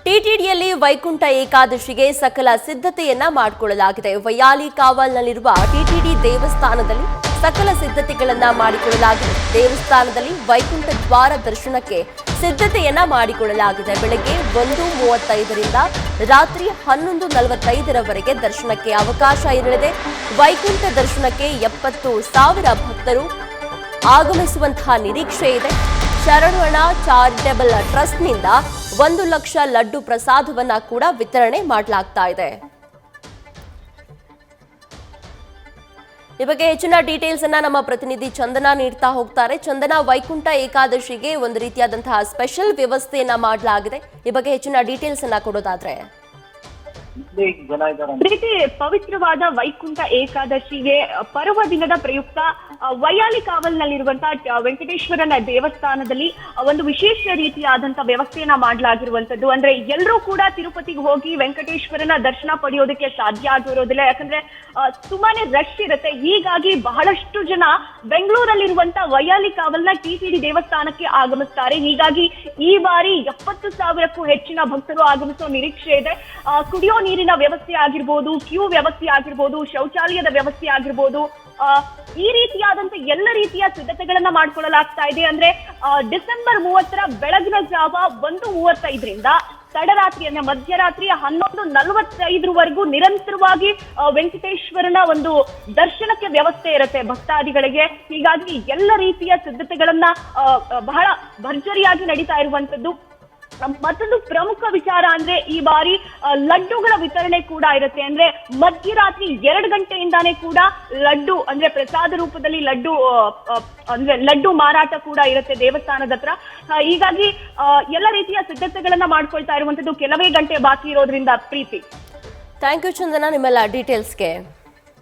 ಟಿಟಿಡಿಯಲ್ಲಿ ವೈಕುಂಠ ಏಕಾದಶಿಗೆ ಸಕಲ ಸಿದ್ಧತೆಯನ್ನ ಮಾಡಿಕೊಳ್ಳಲಾಗಿದೆ. ವೈಯಾಲಿ ಕಾವಲ್ನಲ್ಲಿರುವ ಟಿಟಿಡಿ ದೇವಸ್ಥಾನದಲ್ಲಿ ಸಕಲ ಸಿದ್ಧತೆಗಳನ್ನ ಮಾಡಿಕೊಳ್ಳಲಾಗಿದೆ. ದೇವಸ್ಥಾನದಲ್ಲಿ ವೈಕುಂಠ ದ್ವಾರ ದರ್ಶನಕ್ಕೆ ಸಿದ್ಧತೆಯನ್ನ ಮಾಡಿಕೊಳ್ಳಲಾಗಿದೆ. ಬೆಳಗ್ಗೆ 1:35ರಿಂದ ರಾತ್ರಿ 11:45ರವರೆಗೆ ದರ್ಶನಕ್ಕೆ ಅವಕಾಶ ಇರಲಿದೆ. ವೈಕುಂಠ ದರ್ಶನಕ್ಕೆ 70,000 ಭಕ್ತರು ಆಗಮಿಸುವಂತಹ ನಿರೀಕ್ಷೆ ಇದೆ. ಶರವಣ ಚಾರಿಟೇಬಲ್ ಟ್ರಸ್ಟ್ನಿಂದ 1 ಲಕ್ಷ ಲಡ್ಡು ಪ್ರಸಾದವನ್ನ ಕೂಡ ವಿತರಣೆ ಮಾಡಲಾಗ್ತಾ ಇದೆ. ಈ ಬಗ್ಗೆ ಹೆಚ್ಚಿನ ಡೀಟೇಲ್ಸ್ ಅನ್ನ ನಮ್ಮ ಪ್ರತಿನಿಧಿ ಚಂದನ ನೀಡ್ತಾ ಹೋಗ್ತಾರೆ. ಚಂದನ, ವೈಕುಂಠ ಏಕಾದಶಿಗೆ ಒಂದು ರೀತಿಯಾದಂತಹ ಸ್ಪೆಷಲ್ ವ್ಯವಸ್ಥೆಯನ್ನ ಮಾಡಲಾಗಿದೆ. ಈ ಬಗ್ಗೆ ಹೆಚ್ಚಿನ ಡೀಟೇಲ್ಸ್ ಅನ್ನ ಕೊಡೋದಾದ್ರೆ ಪ್ರೀತಿ, ಪವಿತ್ರವಾದ ವೈಕುಂಠ ಏಕಾದಶಿಗೆ ಪರ್ವ ದಿನದ ಪ್ರಯುಕ್ತ ವೈಯಾಲಿ ಕಾವಲ್ನಲ್ಲಿರುವಂತಹ ವೆಂಕಟೇಶ್ವರನ ದೇವಸ್ಥಾನದಲ್ಲಿ ಒಂದು ವಿಶೇಷ ರೀತಿಯಾದಂತಹ ವ್ಯವಸ್ಥೆಯನ್ನ ಮಾಡಲಾಗಿರುವಂತದ್ದು. ಅಂದ್ರೆ ಎಲ್ಲರೂ ಕೂಡ ತಿರುಪತಿಗೆ ಹೋಗಿ ವೆಂಕಟೇಶ್ವರನ ದರ್ಶನ ಪಡೆಯೋದಕ್ಕೆ ಸಾಧ್ಯ ಆಗಿರೋದಿಲ್ಲ, ಯಾಕಂದ್ರೆ ತುಂಬಾನೇ ರಶ್ ಇರುತ್ತೆ. ಹೀಗಾಗಿ ಬಹಳಷ್ಟು ಜನ ಬೆಂಗಳೂರಲ್ಲಿರುವಂತಹ ವೈಯಾಲಿ ಕಾವಲ್ನ ಟಿಟಿಡಿ ದೇವಸ್ಥಾನಕ್ಕೆ ಆಗಮಿಸ್ತಾರೆ. ಹೀಗಾಗಿ ಈ ಬಾರಿ 70,000ಕ್ಕೂ ಹೆಚ್ಚಿನ ಭಕ್ತರು ಆಗಮಿಸುವ ನಿರೀಕ್ಷೆ ಇದೆ. ಕುಡಿಯೋ ನೀರಿನ ವ್ಯವಸ್ಥೆ ಆಗಿರ್ಬೋದು, ಕ್ಯೂ ವ್ಯವಸ್ಥೆ ಆಗಿರ್ಬೋದು, ಶೌಚಾಲಯದ ವ್ಯವಸ್ಥೆ ಆಗಿರ್ಬೋದು, ಈ ರೀತಿಯಾದಂತ ಎಲ್ಲ ರೀತಿಯ ಸಿದ್ಧತೆಗಳನ್ನ ಮಾಡ್ಕೊಳ್ಳಲಾಗ್ತಾ ಇದೆ. ಅಂದ್ರೆ ಡಿಸೆಂಬರ್ 30ರ ಬೆಳಗಿನ ಜಾವ 1:35ರಿಂದ ತಡರಾತ್ರಿ ಅಂದ್ರೆ ಮಧ್ಯರಾತ್ರಿ 11:45ರವರೆಗೂ ನಿರಂತರವಾಗಿ ವೆಂಕಟೇಶ್ವರನ ಒಂದು ದರ್ಶನಕ್ಕೆ ವ್ಯವಸ್ಥೆ ಇರುತ್ತೆ ಭಕ್ತಾದಿಗಳಿಗೆ. ಹೀಗಾಗಿ ಎಲ್ಲ ರೀತಿಯ ಸಿದ್ಧತೆಗಳನ್ನ ಬಹಳ ಭರ್ಜರಿಯಾಗಿ ನಡೀತಾ ಇರುವಂತದ್ದು. ಮತ್ತೊಂದು ಪ್ರಮುಖ ವಿಚಾರ ಅಂದ್ರೆ ಈ ಬಾರಿ ಲಡ್ಡುಗಳ ವಿತರಣೆ ಕೂಡ ಇರುತ್ತೆ. ಅಂದ್ರೆ ಮಧ್ಯರಾತ್ರಿ 2 ಗಂಟೆಯಿಂದಾನೇ ಕೂಡ ಲಡ್ಡು ಅಂದ್ರೆ ಪ್ರಸಾದ ರೂಪದಲ್ಲಿ ಲಡ್ಡು ಮಾರಾಟ ಕೂಡ ಇರುತ್ತೆ ದೇವಸ್ಥಾನದ ಹತ್ರ. ಹೀಗಾಗಿ ಎಲ್ಲ ರೀತಿಯ ಸಿದ್ಧತೆಗಳನ್ನ ಮಾಡ್ಕೊಳ್ತಾ ಇರುವಂತದ್ದು. ಕೆಲವೇ ಗಂಟೆ ಬಾಕಿ ಇರೋದ್ರಿಂದ ಪ್ರೀತಿ. ಥ್ಯಾಂಕ್ ಯು ಚಂದನ ನಿಮ್ಮೆಲ್ಲ ಡೀಟೇಲ್ಸ್ಗೆ.